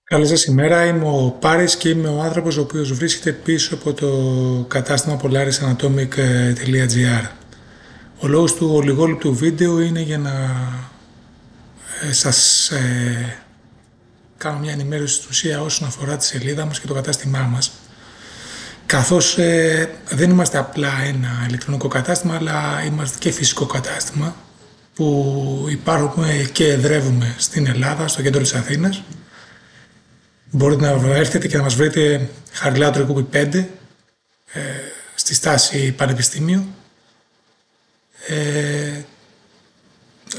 Καλή σας ημέρα, είμαι ο Πάρης και είμαι ο άνθρωπος ο οποίος βρίσκεται πίσω από το κατάστημα polarisanatomic.gr. Ο λόγος του ολιγόλεπτου βίντεο είναι για να σας κάνω μια ενημέρωση στην ουσία όσον αφορά τη σελίδα μας και το κατάστημά μας. Καθώς δεν είμαστε απλά ένα ηλεκτρονικό κατάστημα, αλλά είμαστε και φυσικό κατάστημα που υπάρχουμε και εδρεύουμε στην Ελλάδα, στο κέντρο της Αθήνας. Μπορείτε να έρθετε και να μας βρείτε Χαριλάου Τρικούπη 5 στη στάση Πανεπιστήμιο.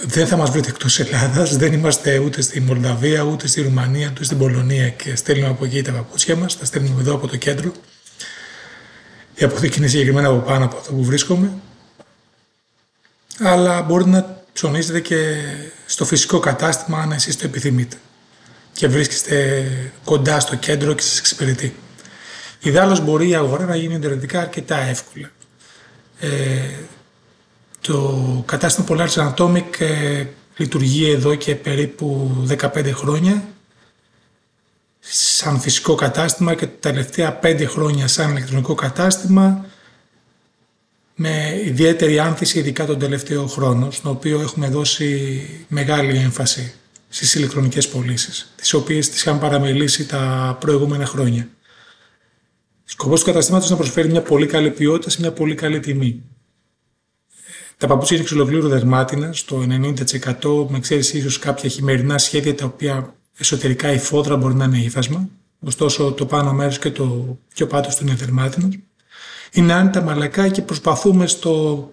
Δεν θα μας βρείτε εκτός Ελλάδας, δεν είμαστε ούτε στη Μολδαβία, ούτε στη Ρουμανία, ούτε στην Πολωνία και στέλνουμε από εκεί τα παπούτσια μας, τα στέλνουμε εδώ από το κέντρο. Η αποθήκη είναι συγκεκριμένα από πάνω από αυτό που βρίσκομαι. Αλλά μπορείτε να ψωνίσετε και στο φυσικό κατάστημα αν εσείς το επιθυμείτε και βρίσκεστε κοντά στο κέντρο και σας εξυπηρετεί. Ιδάλλως μπορεί η αγορά να γίνει ιντερνετικά αρκετά εύκολα. Το κατάστημα Polaris Anatomic λειτουργεί εδώ και περίπου 15 χρόνια σαν φυσικό κατάστημα και τα τελευταία 5 χρόνια σαν ηλεκτρονικό κατάστημα, με ιδιαίτερη άνθηση ειδικά τον τελευταίο χρόνο, στον οποίο έχουμε δώσει μεγάλη έμφαση στις ηλεκτρονικές πωλήσεις, τις οποίες τις είχαμε παραμελήσει τα προηγούμενα χρόνια. Σκοπός του καταστήματος είναι να προσφέρει μια πολύ καλή ποιότητα σε μια πολύ καλή τιμή. Τα παπούτσια είναι εξ ολοκλήρου δερμάτινα, στο 90%, με εξαίρεση ίσως κάποια χειμερινά σχέδια τα οποία εσωτερικά η φόδρα μπορεί να είναι ύφασμα, ωστόσο το πάνω μέρος και το πιο πάτος του είναι δερμάτινο. Είναι άνετα μαλακά και προσπαθούμε στο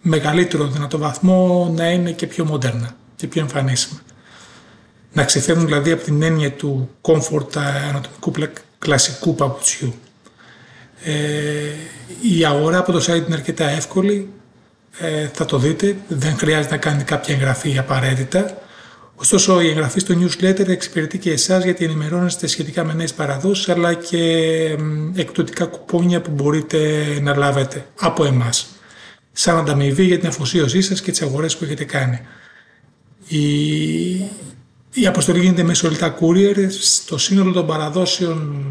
μεγαλύτερο δυνατό βαθμό να είναι και πιο μοντέρνα και πιο εμφανίσιμα. Να ξεφεύγουν δηλαδή από την έννοια του comfort ανατομικού κλασικού παπουτσιού. Η αγορά από το site είναι αρκετά εύκολη, θα το δείτε, δεν χρειάζεται να κάνετε κάποια εγγραφή απαραίτητα. Ωστόσο η εγγραφή στο newsletter εξυπηρετεί και εσάς γιατί ενημερώνεστε σχετικά με νέες παραδόσεις αλλά και εκπτωτικά κουπόνια που μπορείτε να λάβετε από εμάς σαν ανταμοιβή για την αφοσίωσή σας και τις αγορές που έχετε κάνει. Η αποστολή γίνεται μέσω Elta Courier. Στο σύνολο των παραδόσεων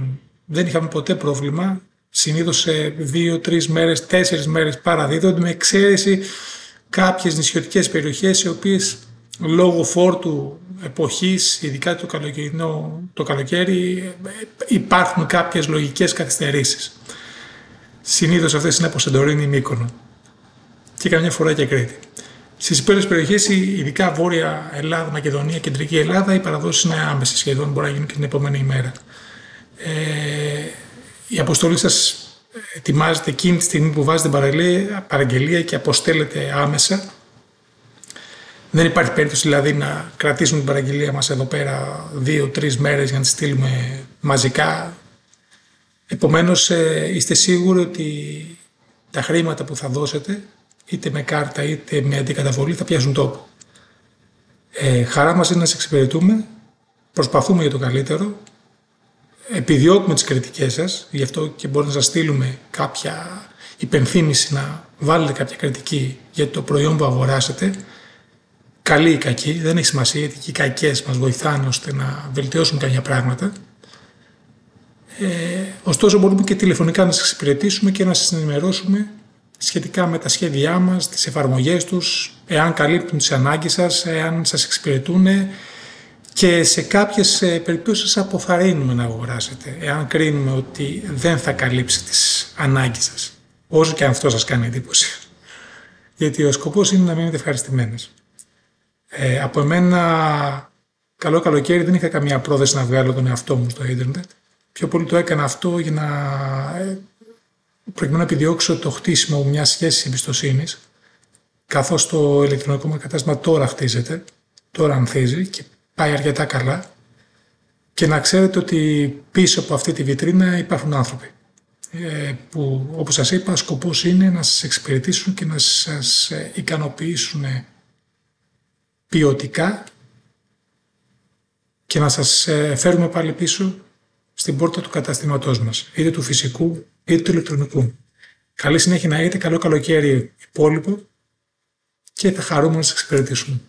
δεν είχαμε ποτέ πρόβλημα. Συνήθως σε 2-3 μέρες, 4 μέρες παραδίδονται, με εξαίρεση κάποιες νησιωτικές περιοχές οι οποίες λόγω φόρτου εποχής, ειδικά το καλοκαίρι, υπάρχουν κάποιες λογικές καθυστερήσεις. Συνήθως αυτές είναι από Σαντορίνη ή Μύκονο και καμιά φορά και Κρήτη. Στις υπέροχες περιοχές, ειδικά Βόρεια Ελλάδα, Μακεδονία, Κεντρική Ελλάδα, οι παραδόσεις είναι άμεσες σχεδόν, μπορεί να γίνουν και την επόμενη ημέρα. Η αποστολή σας ετοιμάζεται εκείνη τη στιγμή που βάζετε παραγγελία και αποστέλλετε άμεσα. Δεν υπάρχει περίπτωση δηλαδή να κρατήσουμε την παραγγελία μας εδώ πέρα 2-3 μέρες για να τη στείλουμε μαζικά. Επομένως είστε σίγουροι ότι τα χρήματα που θα δώσετε, είτε με κάρτα είτε με αντικαταβολή, θα πιάσουν τόπο. Χαρά μας είναι να σας εξυπηρετούμε, προσπαθούμε για το καλύτερο, επιδιώκουμε τις κριτικές σας, γι' αυτό και μπορεί να σας στείλουμε κάποια υπενθύμηση να βάλετε κάποια κριτική για το προϊόν που αγοράσετε. Καλή ή κακή, δεν έχει σημασία, γιατί και οι κακές μας βοηθάνε ώστε να βελτιώσουμε κάποια πράγματα. Ωστόσο μπορούμε και τηλεφωνικά να σας εξυπηρετήσουμε και να σας ενημερώσουμε σχετικά με τα σχέδιά μας, τις εφαρμογές τους, εάν καλύπτουν τις ανάγκες σας, εάν σας εξυπηρετούν και σε κάποιες περιπτώσεις σας αποθαρρύνουμε να αγοράσετε, εάν κρίνουμε ότι δεν θα καλύψει τις ανάγκες σας, όσο και αν αυτό σας κάνει εντύπωση. Γιατί ο σκοπός είναι να μείνετε ευχαριστημένες. Από εμένα, καλό καλοκαίρι, δεν είχα καμία πρόθεση να βγάλω τον εαυτό μου στο ίντερνετ. Πιο πολύ το έκανα αυτό για να προκειμένου να επιδιώξω το χτίσιμο μιας σχέσης εμπιστοσύνης, καθώς το ηλεκτρονικό μου κατάστημα τώρα χτίζεται, τώρα ανθίζει και πάει αρκετά καλά, και να ξέρετε ότι πίσω από αυτή τη βιτρίνα υπάρχουν άνθρωποι που, όπως σας είπα, σκοπός είναι να σας εξυπηρετήσουν και να σας ικανοποιήσουν ποιοτικά και να σας φέρουμε πάλι πίσω στην πόρτα του καταστήματός μας, είτε του φυσικού είτε του ηλεκτρονικού. Καλή συνέχεια να έχετε, καλό καλοκαίρι υπόλοιπο και θα χαρούμε να σας εξυπηρετήσουμε.